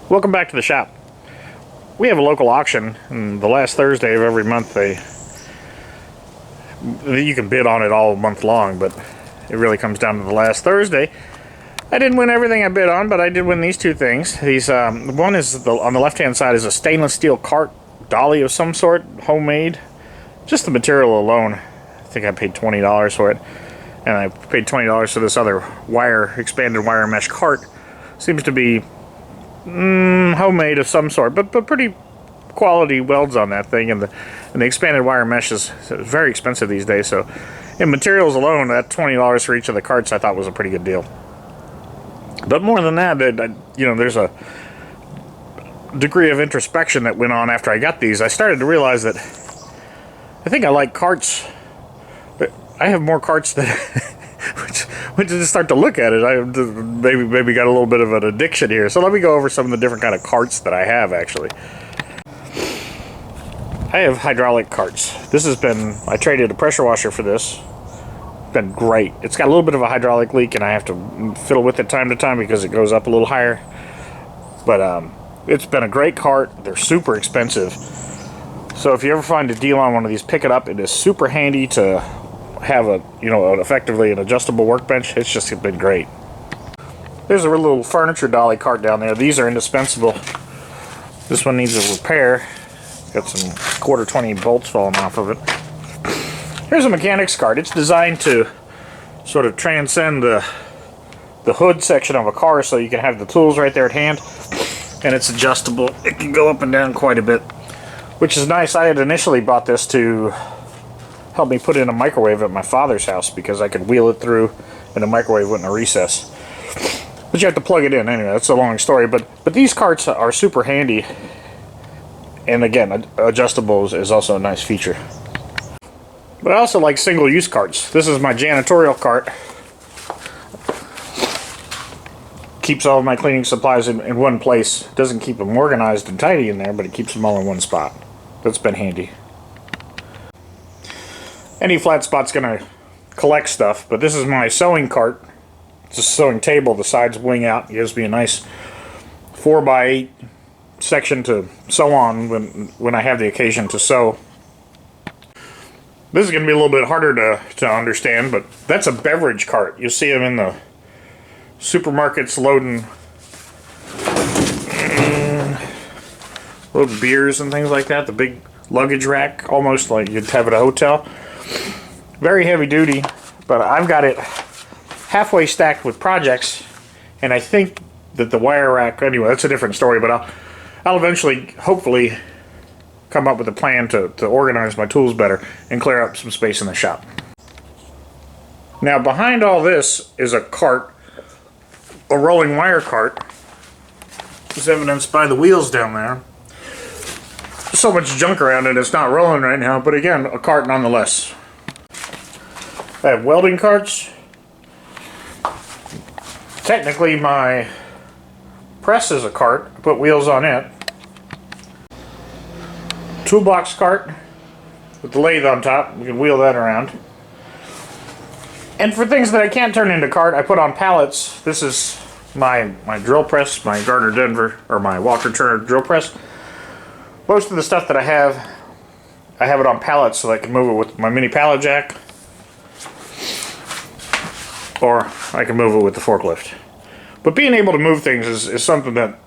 Welcome back to the shop. We have a local auction, and the last Thursday of every month you can bid on it all month long, but it really comes down to the last Thursday. I didn't win everything I bid on, but I did win these two things. These one is on the left-hand side is a stainless steel cart dolly of some sort, homemade. Just the material alone, I think I paid $20 for it, and I paid $20 for this other expanded wire mesh cart. Seems to be homemade of some sort, but pretty quality welds on that thing, and the expanded wire mesh is very expensive these days. So, in materials alone, that $20 for each of the carts I thought was a pretty good deal. But more than that, there's a degree of introspection that went on after I got these. I started to realize that I think I like carts, but I have more carts than when to start to look at it, I maybe got a little bit of an addiction here. So let me go over some of the different kind of carts that I have, actually. I have hydraulic carts. I traded a pressure washer for this. It's been great. It's got a little bit of a hydraulic leak, and I have to fiddle with it time to time because it goes up a little higher. But it's been a great cart. They're super expensive. So if you ever find a deal on one of these, pick it up. It is super handy to have effectively an adjustable workbench. It's just been great. There's a little furniture dolly cart down there. These are indispensable. This one needs a repair. Got some 1/4-20 bolts falling off of it. Here's a mechanics cart. It's designed to sort of transcend the hood section of a car, so you can have the tools right there at hand, and it's adjustable. It can go up and down quite a bit, which is nice. I had initially bought this to help me put in a microwave at my father's house because I could wheel it through and the microwave went in a recess. But you have to plug it in anyway. That's a long story. But these carts are super handy, and again, adjustable is also a nice feature. But I also like single-use carts. This is my janitorial cart. Keeps all of my cleaning supplies in one place. Doesn't keep them organized and tidy in there, but it keeps them all in one spot. That's been handy. Any flat spot's gonna collect stuff, but this is my sewing cart. It's a sewing table. The sides wing out. It gives me a nice 4x8 section to sew on when I have the occasion to sew. This is gonna be a little bit harder to understand, but that's a beverage cart. You'll see them in the supermarkets loading beers and things like that. The big luggage rack, almost like you'd have at a hotel. Very heavy duty, but I've got it halfway stacked with projects, and I think that the wire rack, anyway, that's a different story, but I'll eventually, hopefully, come up with a plan to organize my tools better and clear up some space in the shop. Now, behind all this is a cart, a rolling wire cart. As evidenced by the wheels down there. So much junk around it, it's not rolling right now, but again, a cart nonetheless. I have welding carts. Technically, my press is a cart. I put wheels on it. Toolbox cart with the lathe on top. You can wheel that around. And for things that I can't turn into cart, I put on pallets. This is my drill press, my Gardner Denver, or my Walker Turner drill press. Most of the stuff that I have it on pallets so I can move it with my mini pallet jack, or I can move it with the forklift. But being able to move things is something that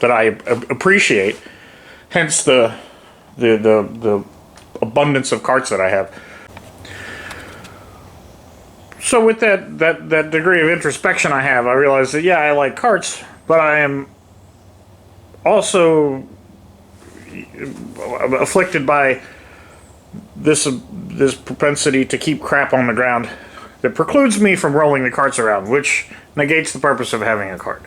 I appreciate. Hence the abundance of carts that I have. So with that degree of introspection I have, I realize that, yeah, I like carts, but I am also afflicted by this propensity to keep crap on the ground that precludes me from rolling the carts around, which negates the purpose of having a cart.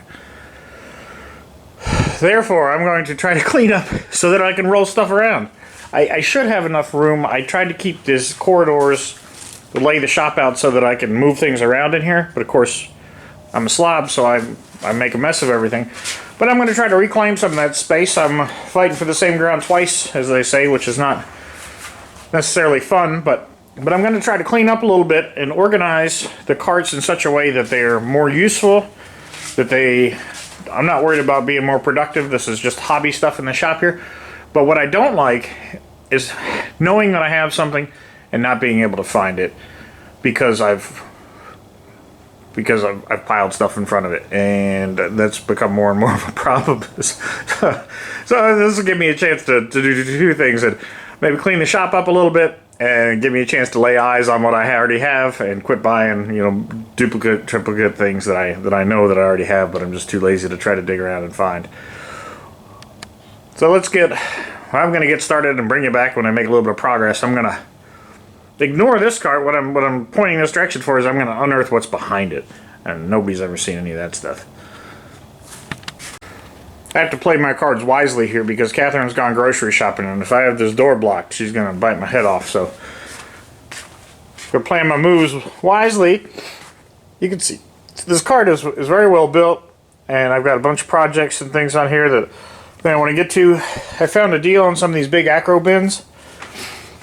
Therefore, I'm going to try to clean up so that I can roll stuff around. I should have enough room. I tried to keep these corridors, lay the shop out so that I can move things around in here, but of course I'm a slob, so I make a mess of everything. But I'm going to try to reclaim some of that space. I'm fighting for the same ground twice, as they say, which is not necessarily fun, but I'm going to try to clean up a little bit and organize the carts in such a way that they are more useful, that they I'm not worried about being more productive. This is just hobby stuff in the shop here. But what I don't like is knowing that I have something and not being able to find it because I've piled stuff in front of it, and that's become more and more of a problem. So this will give me a chance to do two things, and maybe clean the shop up a little bit and give me a chance to lay eyes on what I already have and quit buying, you know, duplicate, triplicate things that I know that I already have, but I'm just too lazy to try to dig around and find. So I'm going to get started and bring you back when I make a little bit of progress. I'm going to ignore this cart. What I'm pointing this direction for is I'm going to unearth what's behind it. And nobody's ever seen any of that stuff. I have to play my cards wisely here because Catherine's gone grocery shopping, and if I have this door blocked, she's going to bite my head off. So we're playing my moves wisely. You can see this cart is very well built, and I've got a bunch of projects and things on here that I want to get to. I found a deal on some of these big acro bins.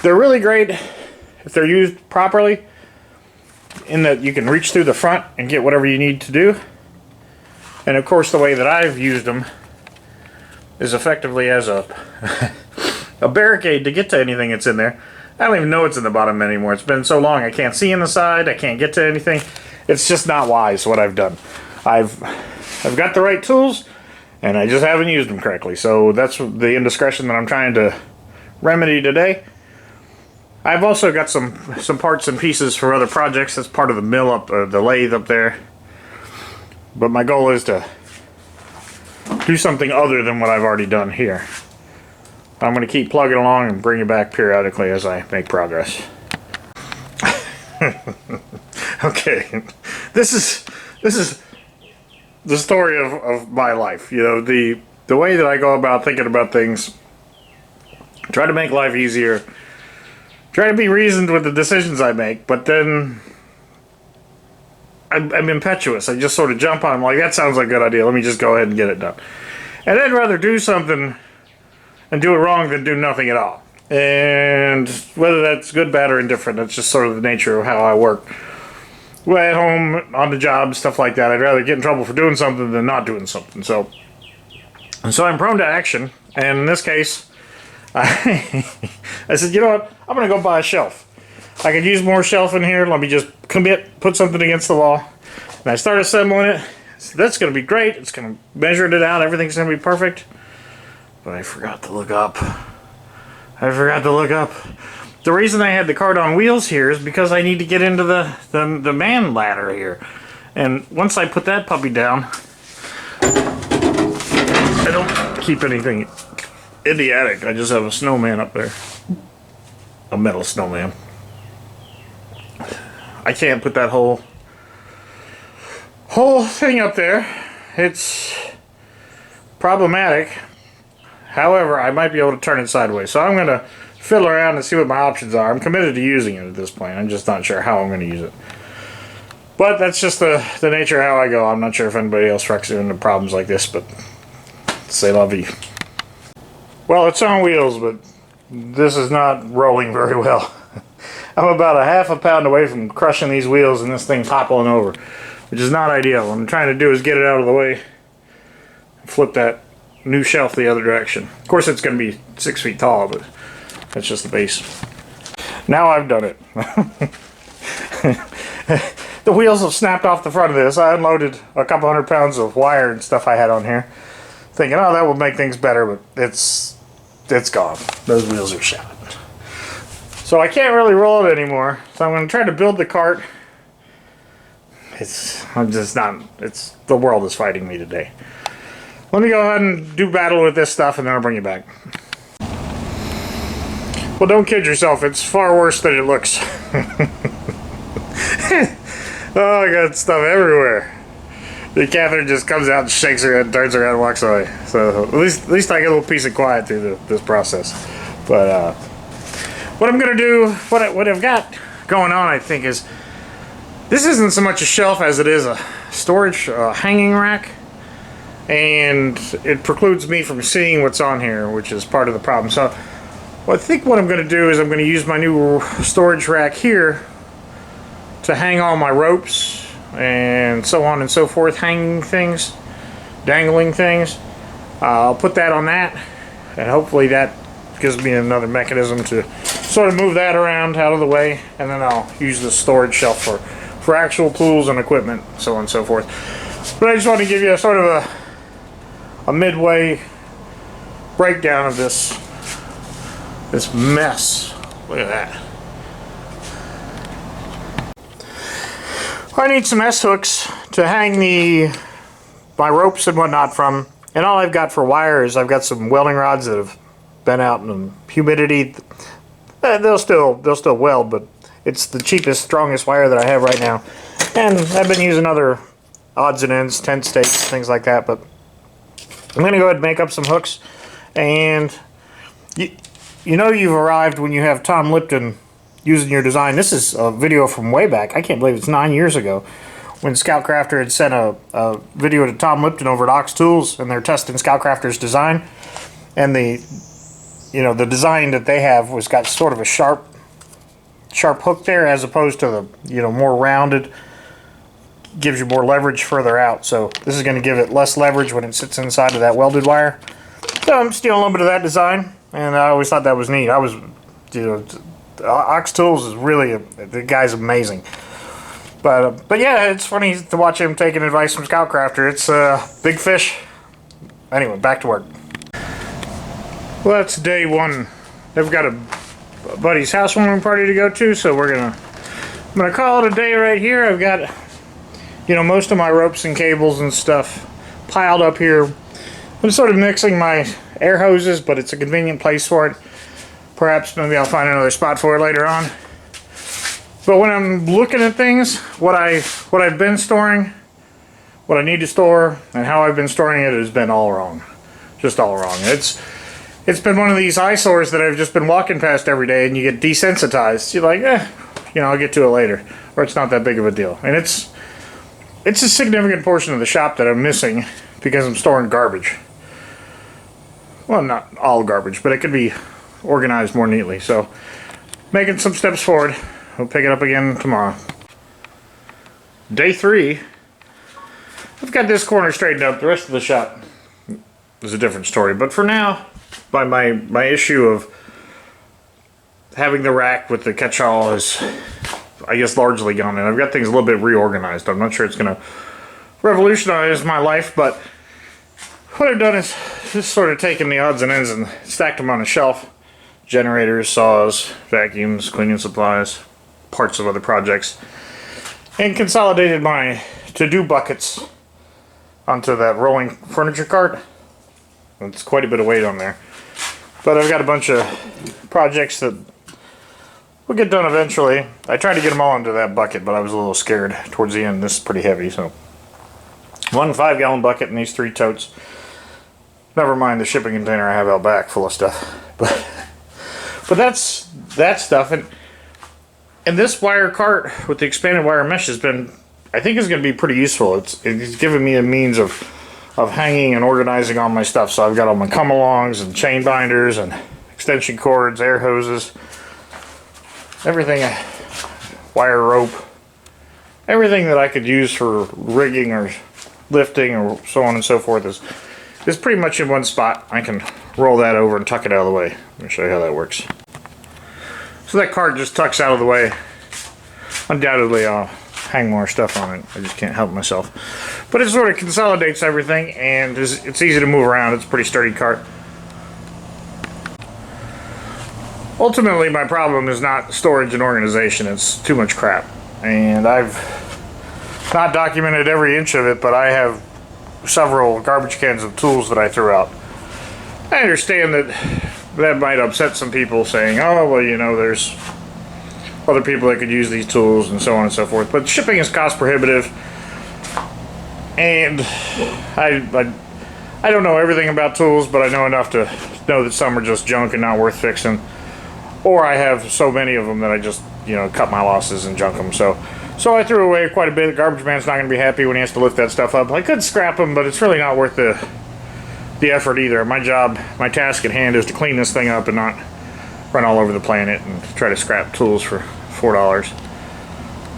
They're really great if they're used properly, in that you can reach through the front and get whatever you need to do. And of course, the way that I've used them is effectively as a a barricade to get to anything that's in there. I don't even know what's in the bottom anymore. It's been so long I can't see in the side, I can't get to anything. It's just not wise what I've done. I've got the right tools, and I just haven't used them correctly. So that's the indiscretion that I'm trying to remedy today. I've also got some parts and pieces for other projects. That's part of the mill up, the lathe up there. But my goal is to do something other than what I've already done here. I'm going to keep plugging along and bring you back periodically as I make progress. Okay, this is the story of my life. You know, the way that I go about thinking about things. Try to make life easier. Try to be reasoned with the decisions I make, but then I'm impetuous. I just sort of jump on. I'm like, that sounds like a good idea. Let me just go ahead and get it done. And I'd rather do something and do it wrong than do nothing at all. And whether that's good, bad, or indifferent, that's just sort of the nature of how I work. Well, at home, on the job, stuff like that, I'd rather get in trouble for doing something than not doing something. So I'm prone to action. And in this case, I said, you know what? I'm going to go buy a shelf. I could use more shelf in here. Let me just put something against the wall. And I started assembling it. So that's going to be great. It's going to measure it out. Everything's going to be perfect. But I forgot to look up. The reason I had the cart on wheels here is because I need to get into the man ladder here. And once I put that puppy down, I don't keep anything in the attic. I just have a snowman up there. A metal snowman. I can't put that whole thing up there. It's problematic. However, I might be able to turn it sideways. So I'm going to fiddle around and see what my options are. I'm committed to using it at this point. I'm just not sure how I'm going to use it. But that's just the nature of how I go. I'm not sure if anybody else runs into problems like this, but c'est la vie. Well, it's on wheels, but this is not rolling very well. I'm about a half a pound away from crushing these wheels and this thing toppling over, which is not ideal. What I'm trying to do is get it out of the way and flip that new shelf the other direction. Of course, it's going to be 6 feet tall, but that's just the base. Now I've done it. The wheels have snapped off the front of this. I unloaded a couple hundred pounds of wire and stuff I had on here, thinking, oh, that will make things better, but it's gone. Those wheels are shot. So I can't really roll it anymore. So I'm going to try to build the cart. The world is fighting me today. Let me go ahead and do battle with this stuff, and then I'll bring you back. Well, don't kid yourself. It's far worse than it looks. Oh, I got stuff everywhere. The Catherine just comes out and shakes her head, turns around, and walks away. So at least I get a little peace of quiet through this process. But what I'm gonna do, what I've got going on, I think, is this isn't so much a shelf as it is a storage hanging rack, and it precludes me from seeing what's on here, which is part of the problem. So I think what I'm gonna do is I'm gonna use my new storage rack here to hang all my ropes and so on and so forth, hanging things, dangling things. I'll put that on that, and hopefully that gives me another mechanism to sort of move that around out of the way, and then I'll use the storage shelf for actual tools and equipment, so on and so forth. But I just want to give you a sort of a midway breakdown of this mess. Look at that. I need some S-hooks to hang my ropes and whatnot from, and all I've got for wire is I've got some welding rods that have been out in humidity. They'll still weld, but it's the cheapest, strongest wire that I have right now. And I've been using other odds and ends, tent stakes, things like that, but I'm going to go ahead and make up some hooks. And you know you've arrived when you have Tom Lipton using your design. This is a video from way back. I can't believe it's 9 years ago when Scoutcrafter had sent a video to Tom Lipton over at Ox Tools, and they're testing Scoutcrafter's design. And the design that they have was got sort of a sharp hook there, as opposed to the more rounded. Gives you more leverage further out. So this is going to give it less leverage when it sits inside of that welded wire. So I'm stealing a little bit of that design, and I always thought that was neat. Ox Tools is really the guy's amazing. But yeah, it's funny to watch him taking advice from Scoutcrafter. It's big fish. Anyway, back to work. Well, that's day one. They've got a buddy's housewarming party to go to, so I'm gonna call it a day right here. I've got most of my ropes and cables and stuff piled up here. I'm sort of mixing my air hoses, but it's a convenient place for it. Perhaps maybe I'll find another spot for it later on. But when I'm looking at things, what I've been storing, what I need to store, and how I've been storing it has been all wrong. Just all wrong. It's been one of these eyesores that I've just been walking past every day, and you get desensitized. You're like, I'll get to it later, or it's not that big of a deal. And it's a significant portion of the shop that I'm missing because I'm storing garbage. Well, not all garbage, but it could be organized more neatly. So, making some steps forward. We'll pick it up again tomorrow. Day 3. I've got this corner straightened up. The rest of the shop is a different story. But for now, by my issue of having the rack with the catch-all is, I guess, largely gone, and I've got things a little bit reorganized. I'm not sure it's going to revolutionize my life, but what I've done is just sort of taken the odds and ends and stacked them on a shelf. Generators, saws, vacuums, cleaning supplies, parts of other projects, and consolidated my to-do buckets onto that rolling furniture cart. It's quite a bit of weight on there. But I've got a bunch of projects that will get done eventually. I tried to get them all into that bucket, but I was a little scared towards the end. This is pretty heavy, so 1 5-gallon bucket and these 3 totes. Never mind the shipping container I have out back full of stuff. But that's that stuff. And this wire cart with the expanded wire mesh has been, I think, is going to be pretty useful. It's given me a means of hanging and organizing all my stuff. So I've got all my come-alongs and chain binders and extension cords, air hoses, everything, wire rope, everything that I could use for rigging or lifting or so on and so forth is pretty much in one spot. I can roll that over and tuck it out of the way. Let me show you how that works. So that cart just tucks out of the way. Undoubtedly I'll hang more stuff on it. I just can't help myself. But it sort of consolidates everything, and it's easy to move around. It's a pretty sturdy cart. Ultimately, my problem is not storage and organization. It's too much crap. And I've not documented every inch of it, but I have several garbage cans of tools that I threw out. I understand that might upset some people, saying, oh, well, there's other people that could use these tools and so on and so forth. But shipping is cost prohibitive, and I don't know everything about tools, but I know enough to know that some are just junk and not worth fixing. Or I have so many of them that I just, cut my losses and junk them. So I threw away quite a bit. The garbage man's not going to be happy when he has to lift that stuff up. I could scrap them, but it's really not worth the effort either. My task at hand is to clean this thing up and not run all over the planet and try to scrap tools for $4.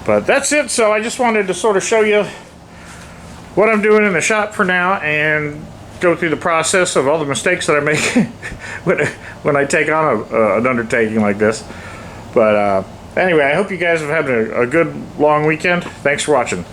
But that's it. So I just wanted to sort of show you what I'm doing in the shop for now and go through the process of all the mistakes that I make when I take on an undertaking like this. But anyway, I hope you guys have had a good long weekend. Thanks for watching.